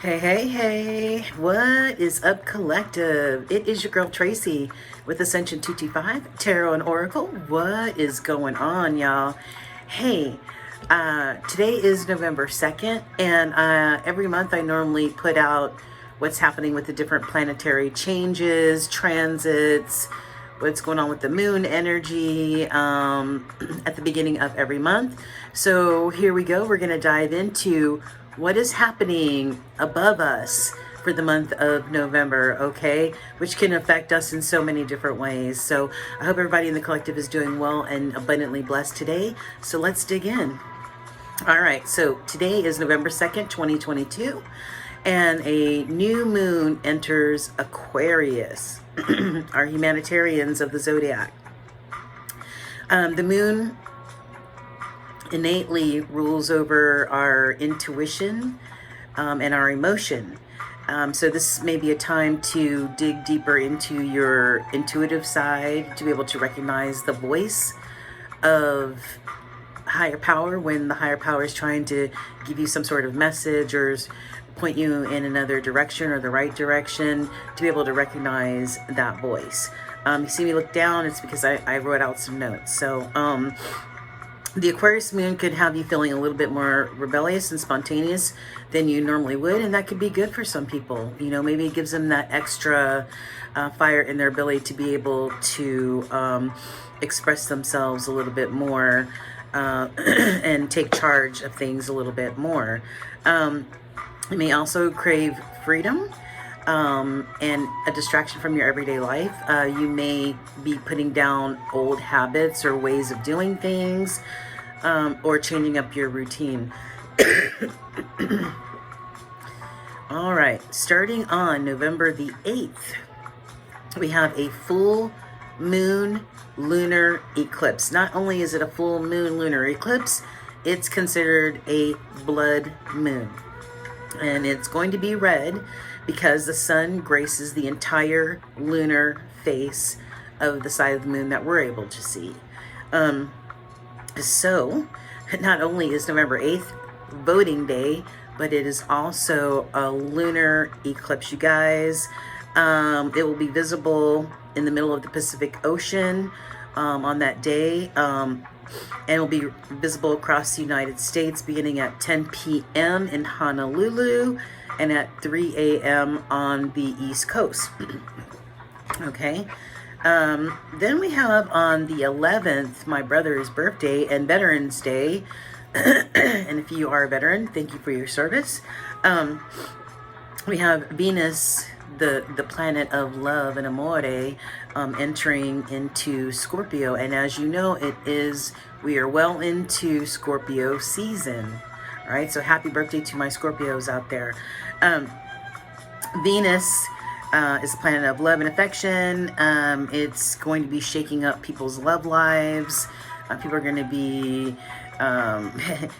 Hey, hey, hey, what is up, collective? It is your girl Tracy with Ascension 225 Tarot and Oracle. What is going on, y'all? Hey, today is November 2nd, and every month I normally put out what's happening with the different planetary changes, transits, what's going on with the moon energy at the beginning of every month. So here we go. We're going to dive into what is happening above us for the month of November, okay? Which can affect us in so many different ways. So I hope everybody in the collective is doing well and abundantly blessed today. So let's dig in. All right, so today is November 2nd, 2022, and a new moon enters Aquarius, our humanitarians of the zodiac. The moon innately rules over our intuition and our emotion. So this may be a time to dig deeper into your intuitive side, to be able to recognize the voice of higher power when the higher power is trying to give you some sort of message or point you in another direction or the right direction, to be able to recognize that voice. You see me look down, it's because I wrote out some notes. So the Aquarius moon could have you feeling a little bit more rebellious and spontaneous than you normally would, and that could be good for some people. You know, maybe it gives them that extra fire in their ability to be able to express themselves a little bit more and take charge of things a little bit more. You may also crave freedom and a distraction from your everyday life. You may be putting down old habits or ways of doing things, or changing up your routine. All right, starting on November the 8th, we have a full moon lunar eclipse. Not only is it a full moon lunar eclipse, it's considered a blood moon. And it's going to be red because the sun graces the entire lunar face of the side of the moon that we're able to see. So not only is November 8th voting day, but it is also a lunar eclipse, you guys. It will be visible in the middle of the Pacific Ocean on that day. And will be visible across the United States beginning at 10 p.m. in Honolulu and at 3 a.m. on the East Coast. Okay. Then we have on the 11th, my brother's birthday and Veterans Day. And if you are a veteran, thank you for your service. We have Venus, the planet of love and amore, entering into Scorpio. And as you know, we are well into Scorpio season. All right, so happy birthday to my Scorpios out there. Venus is the planet of love and affection. It's going to be shaking up people's love lives. People are going to be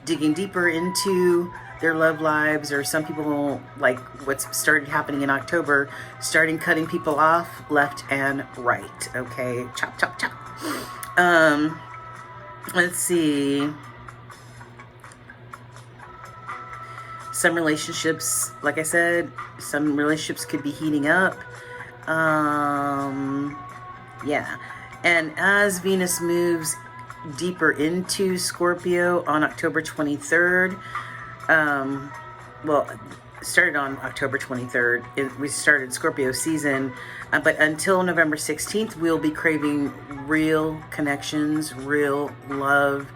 digging deeper into their love lives, or some people, like what's started happening in October, starting cutting people off left and right. Okay, chop, chop, chop. Let's see. Some relationships, like I said, some relationships could be heating up. Yeah. And as Venus moves deeper into Scorpio on October 23rd, started on October 23rd. We started Scorpio season, but until November 16th, we'll be craving real connections, real love,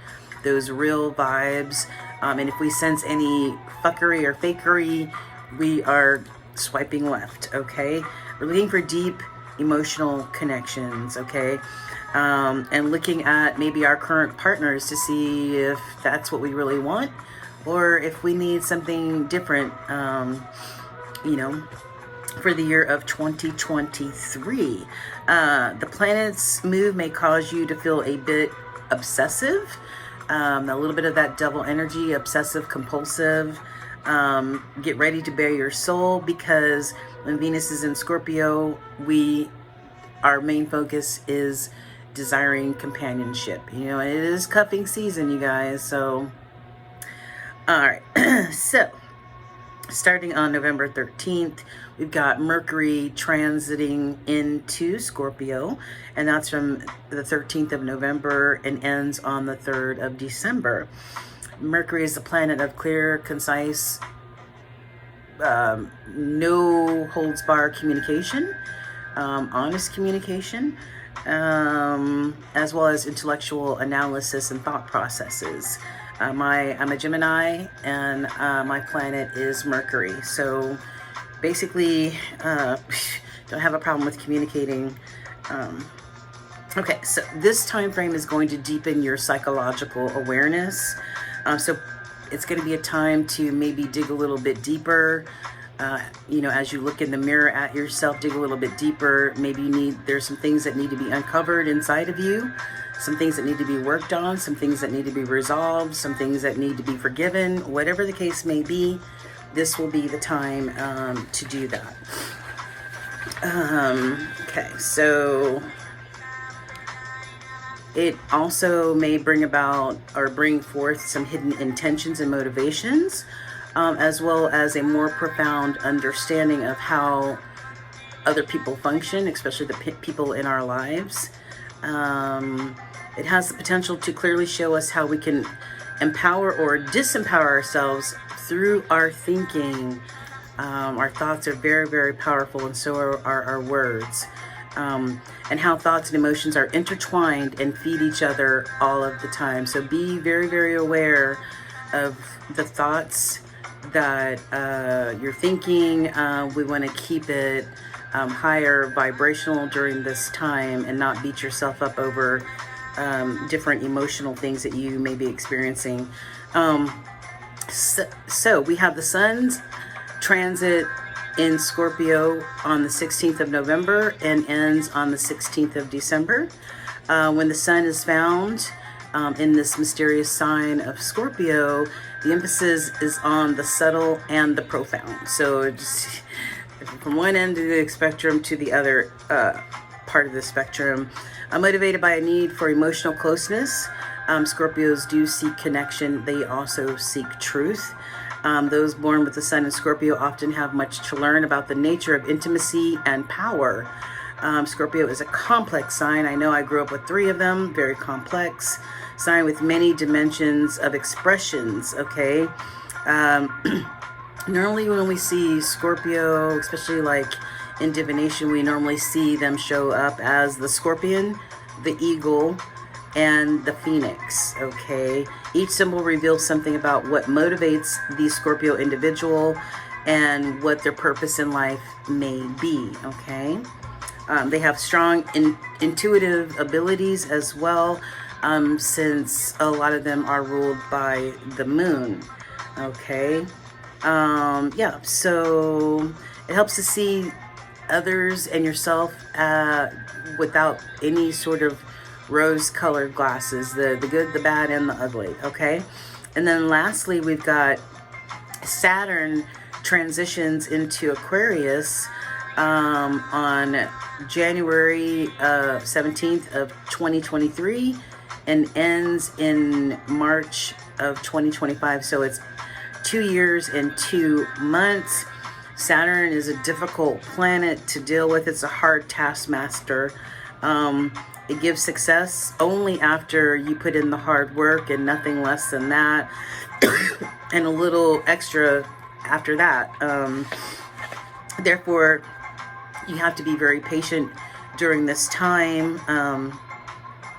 those real vibes. And if we sense any fuckery or fakery, we are swiping left, okay? We're looking for deep emotional connections, okay? And looking at maybe our current partners to see if that's what we really want, or if we need something different, for the year of 2023. The planet's move may cause you to feel a bit obsessive, a little bit of that double energy, obsessive, compulsive. Get ready to bare your soul, because when Venus is in Scorpio, our main focus is desiring companionship. It is cuffing season, you guys. So, all right. So starting on November 13th, we've got Mercury transiting into Scorpio, and that's from the 13th of November and ends on the 3rd of December. Mercury is the planet of clear, concise, no holds barred communication, honest communication, as well as intellectual analysis and thought processes. I'm a Gemini, and my planet is Mercury. So basically, don't have a problem with communicating. Okay, so this time frame is going to deepen your psychological awareness. So it's going to be a time to maybe dig a little bit deeper. As you look in the mirror at yourself, dig a little bit deeper. Maybe there's some things that need to be uncovered inside of you, some things that need to be worked on, some things that need to be resolved, some things that need to be forgiven. Whatever the case may be, this will be the time to do that. Okay, so it also may bring about or bring forth some hidden intentions and motivations, as well as a more profound understanding of how other people function, especially the people in our lives. It has the potential to clearly show us how we can empower or disempower ourselves through our thinking. Our thoughts are very, very powerful, and so are our words. And how thoughts and emotions are intertwined and feed each other all of the time. So be very, very aware of the thoughts that you're thinking. We want to keep it higher vibrational during this time and not beat yourself up over different emotional things that you may be experiencing. So we have the sun's transit in Scorpio on the 16th of November and ends on the 16th of December. When the sun is found in this mysterious sign of Scorpio, the emphasis is on the subtle and the profound. So just from one end of the spectrum to the other part of the spectrum. Motivated by a need for emotional closeness, Scorpios do seek connection. They also seek truth. Those born with the sun in Scorpio often have much to learn about the nature of intimacy and power. Scorpio is a complex sign. I know I grew up with 3 of them, very complex sign with many dimensions of expressions, okay? Normally when we see Scorpio, especially like in divination, we normally see them show up as the scorpion, the eagle, and the phoenix, okay? Each symbol reveals something about what motivates the Scorpio individual and what their purpose in life may be, okay? They have strong intuitive abilities as well, since a lot of them are ruled by the moon, okay? So it helps to see others and yourself without any sort of rose-colored glasses, the good, the bad, and the ugly, okay? And then lastly, we've got Saturn transitions into Aquarius on January 17th of 2023 and ends in March of 2025. So it's 2 years and 2 months. Saturn is a difficult planet to deal with. It's a hard taskmaster. It gives success only after you put in the hard work and nothing less than that, and a little extra after that. Therefore, you have to be very patient during this time.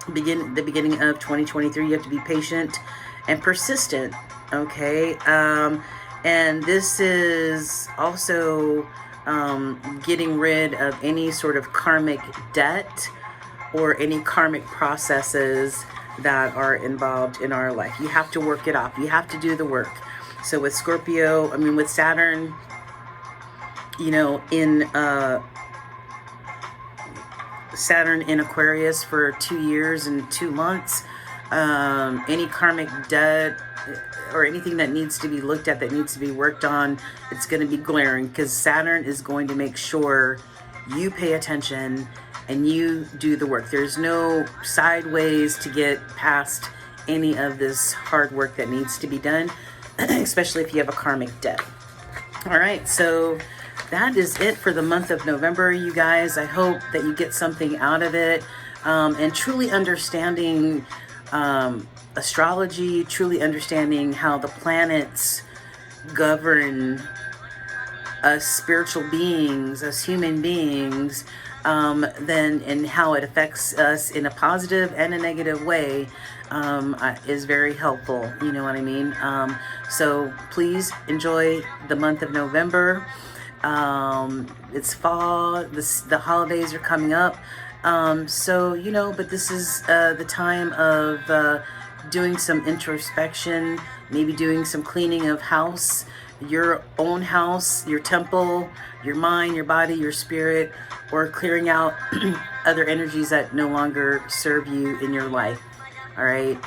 The beginning of 2023, you have to be patient and persistent, okay? And this is also getting rid of any sort of karmic debt or any karmic processes that are involved in our life. You have to work it off. You have to do the work. So with with Saturn, in Saturn in Aquarius for 2 years and 2 months, any karmic debt or anything that needs to be looked at, that needs to be worked on, it's going to be glaring, because Saturn is going to make sure you pay attention and you do the work. There's no sideways to get past any of this hard work that needs to be done, especially if you have a karmic debt. All right, so that is it for the month of November, you guys. I hope that you get something out of it, and truly understanding astrology, truly understanding how the planets govern us spiritual beings, us human beings, then and how it affects us in a positive and a negative way, is very helpful. You know what I mean? So please enjoy the month of November. It's fall. The holidays are coming up. So, but this is the time of doing some introspection, maybe doing some cleaning of house, your own house, your temple, your mind, your body, your spirit, or clearing out other energies that no longer serve you in your life. All right.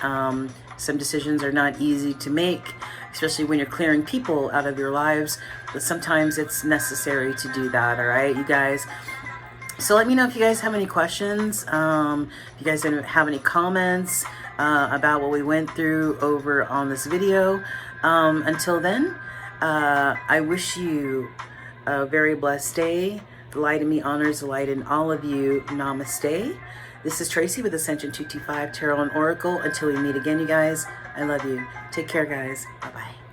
Some decisions are not easy to make, especially when you're clearing people out of your lives, but sometimes it's necessary to do that. All right, you guys. So let me know if you guys have any questions, if you guys have any comments about what we went through over on this video. Until then, I wish you a very blessed day. The light in me honors the light in all of you. Namaste. This is Tracy with Ascension 225 Tarot and Oracle. Until we meet again, you guys, I love you. Take care, guys. Bye-bye.